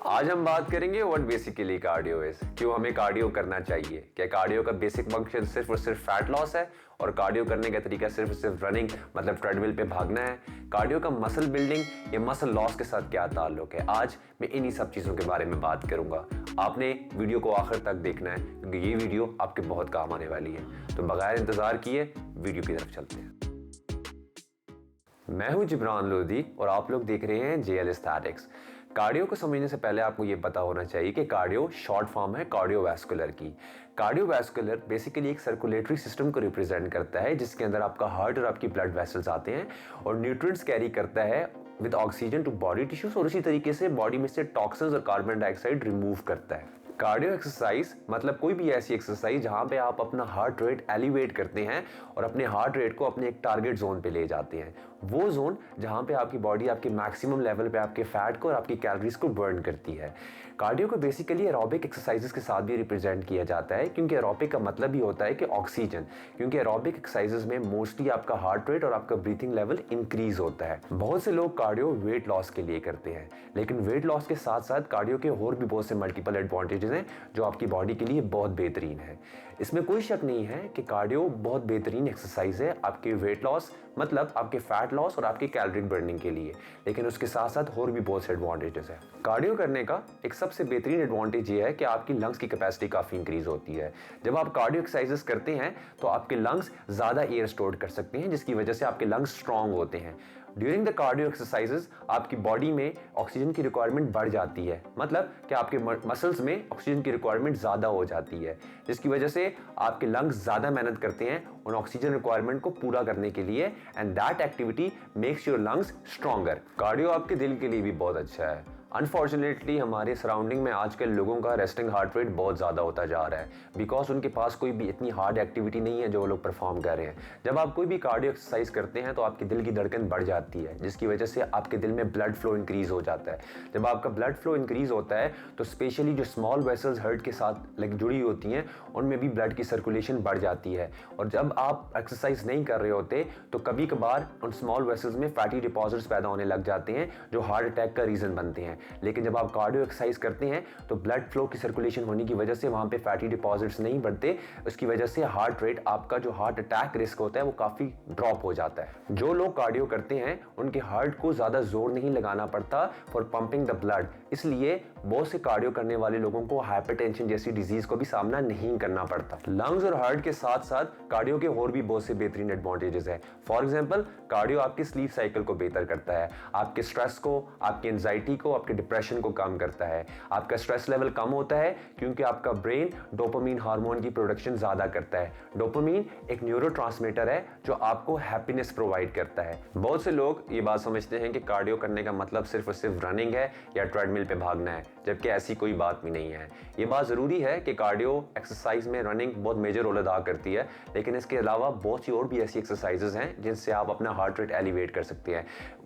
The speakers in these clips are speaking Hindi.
आज हम बात करेंगे व्हाट बेसिकली कार्डियो इज, क्यों हमें कार्डियो करना चाहिए, क्या कार्डियो का बेसिक फंक्शन सिर्फ और सिर्फ फैट लॉस है और कार्डियो करने का तरीका सिर्फ और सिर्फ रनिंग मतलब ट्रेडमिल पे भागना है, कार्डियो का मसल बिल्डिंग या मसल लॉस के साथ क्या ताल्लुक है। आज मैं इन्हीं सब चीज़ों के बारे में बात करूंगा। आपने वीडियो को आखिर तक देखना है क्योंकि ये वीडियो आपके बहुत काम आने वाली है। तो बगैर इंतजार किए वीडियो की तरफ चलते हैं। मैं हूं जिब्रान लोधी और आप लोग देख रहे हैं JL Aesthetics। कार्डियो को समझने से पहले आपको ये पता होना चाहिए कि कार्डियो शॉर्ट फॉर्म है कार्डियोवैस्कुलर की। कार्डियोवैस्कुलर बेसिकली एक सर्कुलेटरी सिस्टम को रिप्रेजेंट करता है जिसके अंदर आपका हार्ट और आपकी ब्लड वेसल्स आते हैं और न्यूट्रिएंट्स कैरी करता है with oxygen to body tissues और इसी तरीके से बॉडी में से टॉक्सिन्स और कार्बन डाइऑक्साइड रिमूव करता है। कार्डियो एक्सरसाइज मतलब कोई भी ऐसी एक्सरसाइज जहां पे आप अपना हार्ट रेट एलिवेट करते हैं और अपने हार्ट रेट को अपने एक टारगेट जोन पे ले जाते हैं। वो जोन जहां पे आपकी बॉडी आपके मैक्सिमम लेवल पे आपके फैट को और आपकी कैलोरीज को बर्न करती है। कार्डियो को बेसिकली एरोबिक एक्सरसाइजेस के साथ भी रिप्रेजेंट किया जाता है क्योंकि एरोबिक का मतलब ही होता है कि ऑक्सीजन, क्योंकि एरोबिक एक्सरसाइजेस में मोस्टली आपका हार्ट रेट और आपका ब्रीथिंग लेवल इंक्रीज होता है। बहुत से लोग कार्डियो वेट लॉस के लिए करते हैं, लेकिन वेट लॉस के साथ साथ कार्डियो के और भी बहुत से मल्टीपल एडवांटेजेस हैं जो आपकी बॉडी के लिए बहुत बेहतरीन है। इसमें कोई शक नहीं है कि कार्डियो बहुत बेहतरीन एक्सरसाइज है आपके वेट लॉस मतलब आपके फैट लॉस और आपकी कैलोरी बर्निंग के लिए, लेकिन उसके साथ साथ और भी बहुत से एडवांटेजेस है। कार्डियो करने का एक सबसे बेहतरीन एडवांटेज ये है कि आपकी लंग्स की कैपेसिटी काफी इंक्रीज होती है। जब आप कार्डियो एक्सरसाइजेस करते हैं तो आपके लंग्स ज्यादा एयर स्टोर कर सकते हैं जिसकी वजह से आपके लंग्स स्ट्रांग होते हैं। ड्यूरिंग द कार्डियो एक्सरसाइजेस आपकी बॉडी में ऑक्सीजन की रिक्वायरमेंट बढ़ जाती है, मतलब कि आपके मसल्स में ऑक्सीजन की रिक्वायरमेंट ज़्यादा हो जाती है जिसकी वजह से आपके लंग्स ज़्यादा मेहनत करते हैं उन ऑक्सीजन रिक्वायरमेंट को पूरा करने के लिए and that activity makes your lungs stronger. Cardio आपके दिल के लिए भी बहुत अच्छा है। अनफॉर्चुनेटली हमारे सराउंडिंग में आजकल लोगों का रेस्टिंग हार्ट रेट बहुत ज़्यादा होता जा रहा है बिकॉज उनके पास कोई भी इतनी हार्ड एक्टिविटी नहीं है जो वो लोग परफॉर्म कर रहे हैं। जब आप कोई भी कार्डियो एक्सरसाइज करते हैं तो आपके दिल की धड़कन बढ़ जाती है जिसकी वजह से आपके दिल में ब्लड फ्लो इंक्रीज हो जाता है। जब आपका ब्लड फ्लो इंक्रीज होता है तो स्पेशली जो स्मॉल वेसल्स हार्ट के साथ जुड़ी होती हैं उनमें भी ब्लड की सर्कुलेशन बढ़ जाती है और जब आप एक्सरसाइज नहीं कर रहे होते तो कभी कभार उन स्मॉल वेसल्स में फैटी डिपॉजिट्स पैदा होने लग जाते हैं जो हार्ट अटैक का रीजन बनते हैं। लेकिन जब आप कार्डियो एक्सरसाइज करते हैं तो ब्लड फ्लो की सर्कुलेशन होने की वजह से वहां पे फैटी डिपॉजिट्स नहीं बढ़ते, उसकी वजह से हार्ट रेट आपका जो हार्ट अटैक रिस्क होता है वो काफी ड्रॉप हो जाता है। जो लोग कार्डियो करते हैं उनके हार्ट को ज्यादा जोर नहीं लगाना पड़ता फॉर पंपिंग द ब्लड, इसलिए बहुत से कार्डियो करने वाले लोगों को हाइपरटेंशन जैसी डिजीज को भी सामना नहीं करना पड़ता। लंग्स और हार्ट के साथ साथ कार्डियो के और भी बहुत से बेहतरीन एडवांटेजेस है। फॉर एग्जांपल कार्डियो आपकी स्लीप साइकिल को बेहतर करता है, आपके स्ट्रेस को, आपकी एंजाइटी को, आपके डिप्रेशन को कम करता है। आपका स्ट्रेस लेवल कम होता है क्योंकि आपका ब्रेन डोपामीन हार्मोन की प्रोडक्शन ज्यादा करता है। डोपामीन एक न्यूरोट्रांसमीटर है जो आपको हैप्पीनेस प्रोवाइड करता है। बहुत से लोग ये बात समझते हैं कि कार्डियो करने का मतलब सिर्फ और सिर्फ रनिंग है या ट्रेडमिल पे भागना है, जबकि ऐसी कोई बात भी नहीं है। ये बात जरूरी है कि कार्डियो एक्सरसाइज में रनिंग बहुत मेजर रोल अदा करती है, लेकिन इसके अलावा बहुत सी और भी ऐसी एक्सरसाइजेज हैं जिनसे आप अपना हार्ट रेट एलिवेट कर सकते हैं।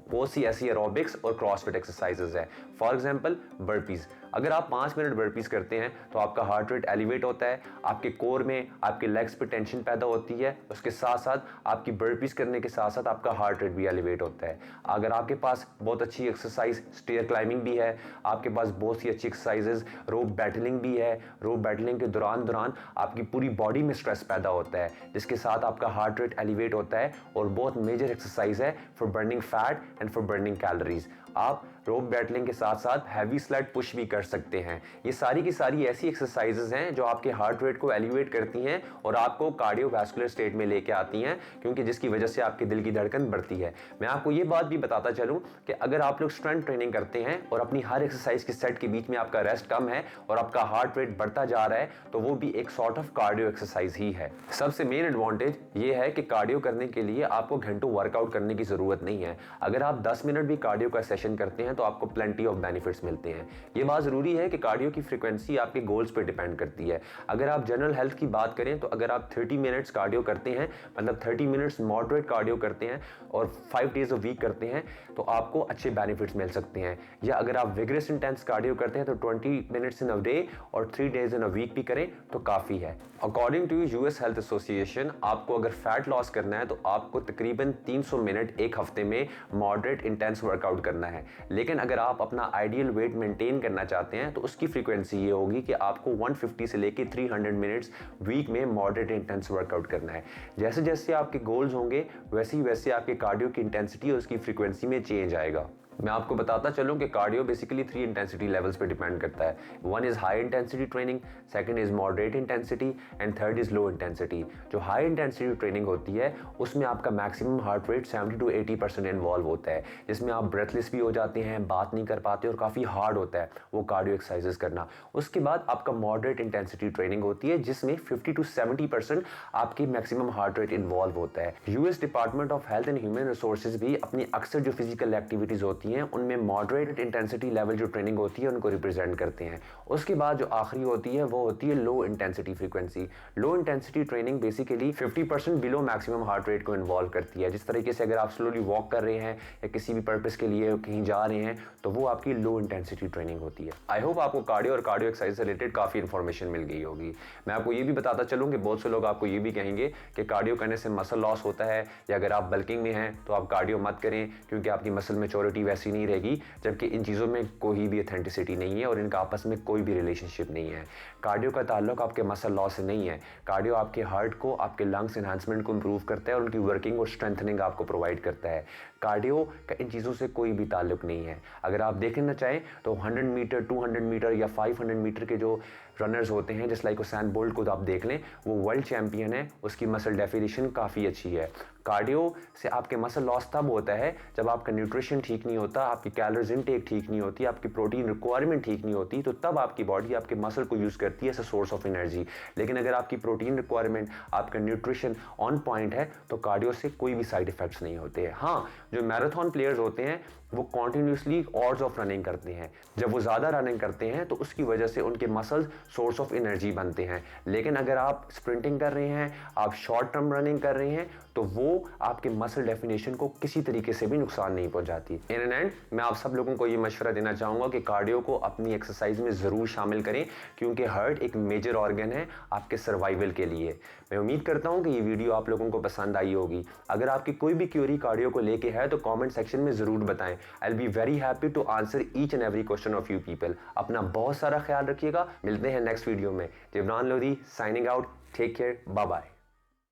बहुत सी ऐसी एरोबिक्स और क्रॉसफिट एक्सरसाइजेज है। फॉर एग्जांपल बर्पीज, अगर आप 5 मिनट बर्पीज करते हैं तो आपका हार्ट रेट एलिवेट होता है, आपके कोर में आपके लेग्स पे टेंशन पैदा होती है, उसके साथ साथ आपकी बर्पीज करने के साथ साथ आपका हार्ट रेट भी एलिवेट होता है। अगर आपके पास बहुत अच्छी एक्सरसाइज स्टेयर क्लाइंबिंग भी है, आपके पास बहुत सी अच्छी एक्सरसाइजेज रोप बैटलिंग भी है, रोप बैटलिंग के दौरान आपकी पूरी बॉडी में स्ट्रेस पैदा होता है जिसके साथ आपका हार्ट रेट एलिवेट होता है और बहुत मेजर एक्सरसाइज है for burning fat and for burning calories. आप रोप बैटलिंग के साथ साथ हैवी स्लेड पुश भी कर सकते हैं। ये सारी की सारी ऐसी एक्सरसाइजेज हैं जो आपके हार्ट रेट को एलिवेट करती हैं और आपको कार्डियोवैस्कुलर स्टेट में लेके आती हैं, क्योंकि जिसकी वजह से आपके दिल की धड़कन बढ़ती है। मैं आपको ये बात भी बताता चलूं कि अगर आप लोग स्ट्रेंथ ट्रेनिंग करते हैं और अपनी हर एक्सरसाइज की सेट के बीच में आपका रेस्ट कम है और आपका हार्ट रेट बढ़ता जा रहा है तो वो भी एक सॉर्ट ऑफ कार्डियो एक्सरसाइज ही है। सबसे मेन एडवांटेज ये है कि कार्डियो करने के लिए आपको घंटों वर्कआउट करने की जरूरत नहीं है। अगर आप 10 मिनट भी कार्डियो का सेशन करते हैं तो आपको प्लेंटी ऑफ बेनिफिट्स मिलते हैं। ये बात जरूरी है कि कार्डियो की फ्रीक्वेंसी आपके गोल्स पे डिपेंड करती है। अगर आप जनरल हेल्थ की बात करें तो अगर आप 30 मिनट्स कार्डियो करते हैं, मतलब 30 मिनट्स मॉडरेट कार्डियो करते हैं और 5 डेज अ वीक करते हैं तो आपको अच्छे बेनिफिट्स मिल सकते हैं। या अगर आप विग्रेस इंटेंस कार्डियो करते हैं तो 20 मिनट्स इन अ डे और 3 डेज इन अ वीक भी करें तो काफी है। According to US health association आपको अगर फैट लॉस करना है तो आपको तकरीबन 300 मिनट एक हफ्ते में मॉडरेट इंटेंस वर्कआउट करना है। लेकिन अगर आप अपना आइडियल वेट मेंटेन करना चाहते हैं तो उसकी फ्रीक्वेंसी ये होगी कि आपको 150 से लेके 300 मिनट्स वीक में मॉडरेट इंटेंस वर्कआउट करना है। जैसे जैसे आपके गोल्स होंगे वैसे ही वैसे आपके कार्डियो की इंटेंसिटी और उसकी फ्रीक्वेंसी में चेंज आएगा। मैं आपको बताता चलूं कि कार्डियो बेसिकली 3 इंटेंसिटी लेवल्स पे डिपेंड करता है। One is high intensity training, second is moderate intensity and third is low intensity. जो हाई इंटेंसिटी ट्रेनिंग होती है उसमें आपका maximum heart rate 70 to 80% involve होता है, जिसमें आप ब्रेथलेस भी हो जाते हैं, बात नहीं कर पाते और काफ़ी हार्ड होता है वो कार्डियो एक्सरसाइजेस करना। उसके बाद आपका मॉडरेट इंटेंसिटी ट्रेनिंग होती है जिसमें 50 to 70% आपकी मैक्सिमम हार्ट रेट इन्वॉल्व होता है। US department of health and human resources भी अपनी अक्सर जो फिजिकल एक्टिविटीज़ होती हैं उनमें मॉडरेट इंटेंसिटी लेवल जो ट्रेनिंग होती है उनको रिप्रेजेंट करते हैं। उसके बाद जो आखिरी होती है वो होती है low intensity frequency. Low intensity training basically 50% below maximum heart rate को इन्वॉल्व करती है। जिस तरीके से अगर आप स्लोली वॉक कर रहे हैं या किसी भी पर्पस के लिए कहीं जा रहे हैं तो वो आपकी लो इंटेंसिटी ट्रेनिंग होती है। आई होप आपको कार्डियो और कार्डियो एक्सरसाइज से रिलेटेड काफ़ी इन्फॉर्मेशन मिल गई होगी। मैं आपको ये भी बताता चलूँ कि बहुत से लोग आपको ये भी कहेंगे कि कार्डियो करने से मसल लॉस होता है, या अगर आप बल्किंग में हैं तो आप कार्डियो मत करें क्योंकि आपकी मसल मैच्योरिटी वैसी नहीं रहेगी। जबकि इन चीज़ों में कोई भी ऑथेंटिसिटी नहीं है और इनका आपस में कोई भी रिलेशनशिप नहीं है। कार्डियो का ताल्लुक आपके मसल लॉस से नहीं है। कार्डियो आपके हार्ट को, आपके लंग्स एनहांसमेंट को इंप्रूव करता है और उनकी वर्किंग और स्ट्रेंथनिंग आपको प्रोवाइड करता है। कार्डियो का इन चीज़ों से कोई भी ताल्लुक नहीं है। अगर आप देखना चाहें तो 100 मीटर, 200 मीटर या 500 मीटर के जो रनर्स होते हैं जैसे लाइक उसैन बोल्ट को आप देख लें, वो वर्ल्ड चैंपियन है, उसकी मसल डेफिनेशन काफ़ी अच्छी है। कार्डियो से आपके मसल लॉस तब होता है जब आपका न्यूट्रिशन ठीक नहीं होता, आपकी कैलोरीज इनटेक ठीक नहीं होती, आपकी प्रोटीन रिक्वायरमेंट ठीक नहीं होती, तो तब आपकी बॉडी आपके मसल को यूज़ करती है as a source of energy. लेकिन अगर आपकी प्रोटीन रिक्वायरमेंट, आपका न्यूट्रिशन ऑन पॉइंट है तो कार्डियो से कोई भी साइड इफेक्ट्स नहीं होते हैं। हाँ, जो मैराथन प्लेयर्स होते हैं वो कॉन्टिन्यूसली ऑर्ड्स ऑफ रनिंग करते हैं। जब वो ज़्यादा रनिंग करते हैं तो उसकी वजह से उनके मसल्स सोर्स ऑफ एनर्जी बनते हैं। लेकिन अगर आप स्प्रिंटिंग कर रहे हैं, आप शॉर्ट टर्म रनिंग कर रहे हैं तो वो आपके मसल डेफिनेशन को किसी तरीके से भी नुकसान नहीं पहुंचाती। इन एन एंड मैं आप सब लोगों को ये मशवरा देना चाहूँगा कि कार्डियो को अपनी एक्सरसाइज में ज़रूर शामिल करें क्योंकि हार्ट एक मेजर ऑर्गन है आपके सर्वाइवल के लिए। मैं उम्मीद करता हूँ कि ये वीडियो आप लोगों को पसंद आई होगी। अगर आपकी कोई भी क्वेरी कार्डियो को लेके है तो कमेंट सेक्शन में ज़रूर बताएं। I will be very happy to answer each and every question of you people. अपना बहुत सारा ख्याल रखिएगा। मिलते हैं नेक्स्ट वीडियो में। Jibran Lodhi signing out. Take care, bye bye.